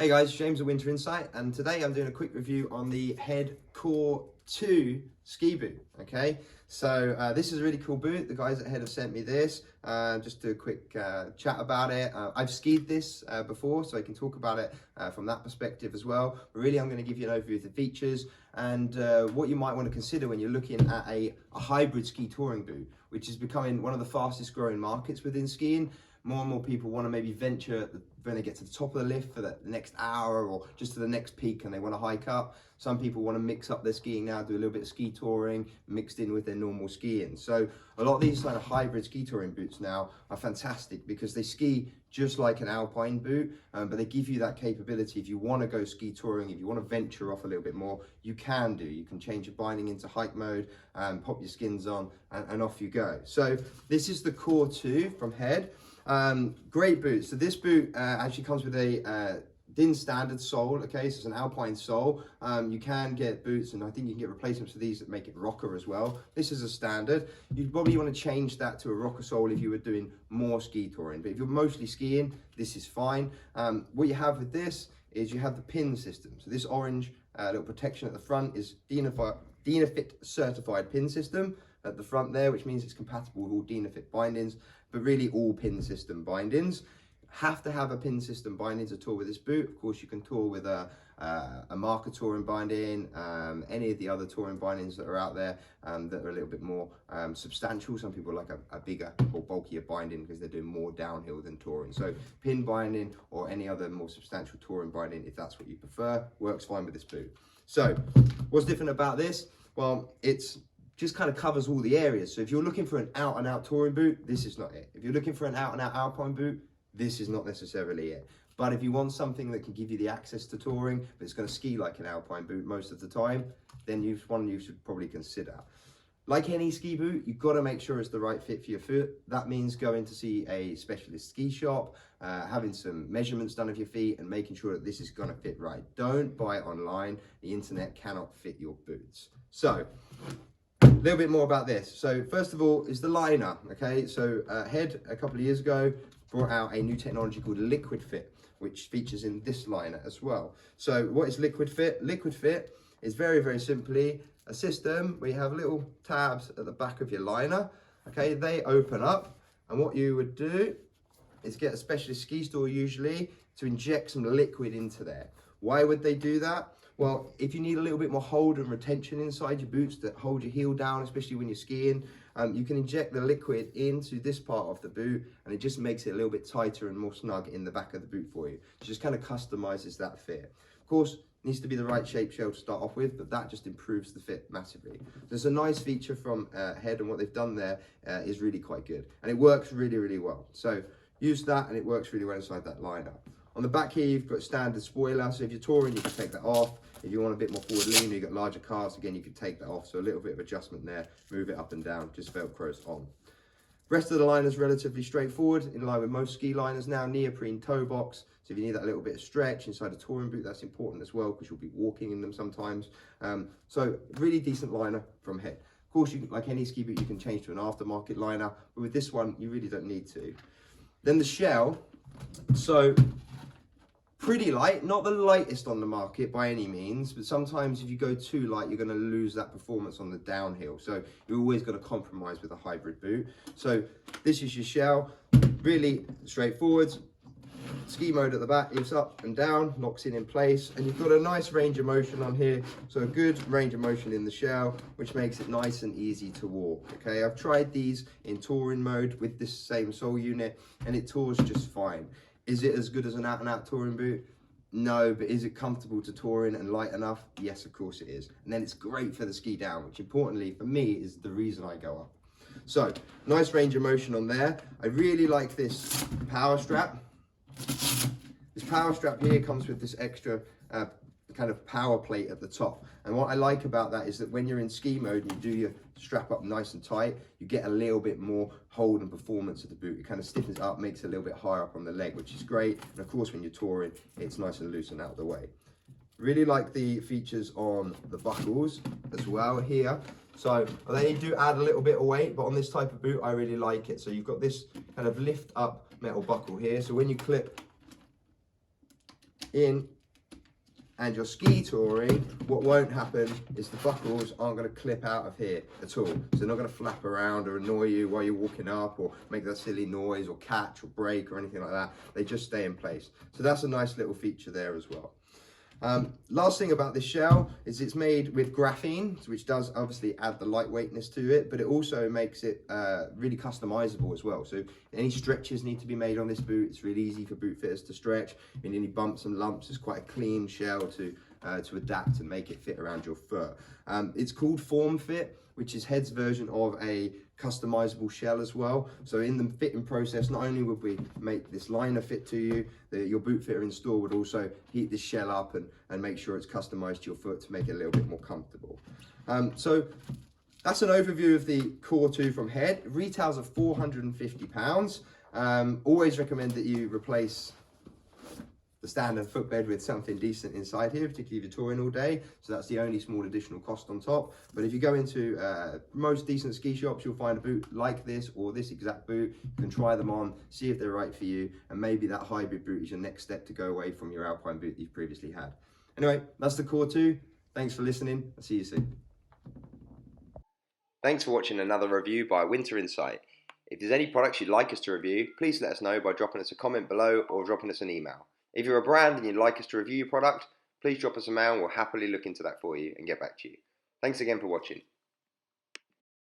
Hey guys, James at Winter Insight, and today I'm doing a quick review on the Head Core 2 ski boot. Okay, so this is a really cool boot. The guys at Head have sent me this. Just do a quick chat about it. I've skied this before, so I can talk about it from that perspective as well. But really, I'm going to give you an overview of the features and what you might want to consider when you're looking at a hybrid ski touring boot, which is becoming one of the fastest growing markets within skiing. More and more people want to maybe venture when they get to the top of the lift for the next hour or just to the next peak and they want to hike up. Some people want to mix up their skiing now, do a little bit of ski touring mixed in with their normal skiing. So a lot of these kind of hybrid ski touring boots now are fantastic because they ski just like an alpine boot, but they give you that capability. If you want to go ski touring, if you want to venture off a little bit more, you can do. You can change your binding into hike mode, pop your skins on, and off you go. So this is the Core 2 from Head. Great boot. So this boot actually comes with a DIN standard sole. Okay, so it's an alpine sole. You can get boots, and I think you can get replacements for these that make it rocker as well. This is a standard. You'd probably want to change that to a rocker sole if you were doing more ski touring, but if you're mostly skiing, this is fine. What you have with this is you have the pin system. So this orange little protection at the front is Dynafit certified pin system at the front there, which means it's compatible with all Dynafit bindings, but really all pin system bindings. Have to have a pin system binding to tour with this boot. Of course, you can tour with a marker touring binding, any of the other touring bindings that are out there that are a little bit more substantial. Some people like a bigger or bulkier binding because they're doing more downhill than touring. So pin binding or any other more substantial touring binding, if that's what you prefer, works fine with this boot. So what's different about this? Well, it's just kind of covers all the areas. So if you're looking for an out and out touring boot, this is not it. If you're looking for an out and out alpine boot, this is not necessarily it. But if you want something that can give you the access to touring, but it's going to ski like an alpine boot most of the time, then one you should probably consider. Like any ski boot, you've got to make sure it's the right fit for your foot. That means going to see a specialist ski shop, having some measurements done of your feet and making sure that this is going to fit right. Don't buy it online. The internet cannot fit your boots. So a little bit more about this. So first of all is the liner. Okay, so Head a couple of years ago brought out a new technology called Liquid Fit, which features in this liner as well. So what is Liquid Fit? Liquid Fit is very, very simply a system where you have little tabs at the back of your liner. Okay, they open up, and what you would do is get a specialist ski store usually to inject some liquid into there. Why would they do that? Well, if you need a little bit more hold and retention inside your boots that hold your heel down, especially when you're skiing, you can inject the liquid into this part of the boot and it just makes it a little bit tighter and more snug in the back of the boot for you. It just kind of customizes that fit. Of course, it needs to be the right shape shell to start off with, but that just improves the fit massively. There's a nice feature from Head, and what they've done there is really quite good. And it works really, really well. So use that and it works really well inside that liner. On the back here, you've got a standard spoiler. So if you're touring, you can take that off. If you want a bit more forward lean, you've got larger calves, again, you can take that off. So a little bit of adjustment there, move it up and down, just Velcros on. Rest of the liner is relatively straightforward, in line with most ski liners now. Neoprene toe box. So if you need that little bit of stretch inside a touring boot, that's important as well because you'll be walking in them sometimes. So really decent liner from Head. Of course, like any ski boot, you can change to an aftermarket liner, but with this one, you really don't need to. Then the shell. So pretty light, not the lightest on the market by any means, but sometimes if you go too light, you're going to lose that performance on the downhill. So you're always going to compromise with a hybrid boot. So this is your shell, really straightforward. Ski mode at the back, lifts up and down, locks in place, and you've got a nice range of motion on here. So a good range of motion in the shell, which makes it nice and easy to walk. Okay, I've tried these in touring mode with this same sole unit, and it tours just fine. Is it as good as an out-and-out touring boot? No, but is it comfortable to tour in and light enough? Yes, of course it is. And then it's great for the ski down, which importantly for me is the reason I go up. So nice range of motion on there. I really like this power strap. This power strap here comes with this extra kind of power plate at the top, and what I like about that is that when you're in ski mode and you do your strap up nice and tight, you get a little bit more hold and performance of the boot. It kind of stiffens it up, makes it a little bit higher up on the leg, which is great. And of course when you're touring, it's nice and loose and out of the way. Really like the features on the buckles as well here. So they do add a little bit of weight, but on this type of boot I really like it. So you've got this kind of lift up metal buckle here, so when you clip in and you're ski touring, what won't happen is the buckles aren't going to clip out of here at all. So they're not going to flap around or annoy you while you're walking up or make that silly noise or catch or break or anything like that. They just stay in place. So that's a nice little feature there as well. Last thing about this shell is it's made with graphene, which does obviously add the lightweightness to it, but it also makes it really customizable as well. So any stretches need to be made on this boot. It's really easy for boot fitters to stretch. In any bumps and lumps, it's quite a clean shell to adapt and make it fit around your foot. It's called Form Fit, which is Head's version of a customizable shell as well. So in the fitting process, not only would we make this liner fit to you, your boot fitter in store would also heat this shell up and make sure it's customized to your foot to make it a little bit more comfortable. So that's an overview of the Core 2 from Head. It retails at £450. Always recommend that you replace the standard footbed with something decent inside here, particularly if you're touring all day. So that's the only small additional cost on top. But if you go into most decent ski shops, you'll find a boot like this or this exact boot. You can try them on, see if they're right for you, and maybe that hybrid boot is your next step to go away from your alpine boot that you've previously had. Anyway, that's the Core 2. Thanks for listening. I'll see you soon. Thanks for watching another review by Winter Insight. If there's any products you'd like us to review, please let us know by dropping us a comment below or dropping us an email. If you're a brand and you'd like us to review your product, please drop us a mail and we'll happily look into that for you and get back to you. Thanks again for watching.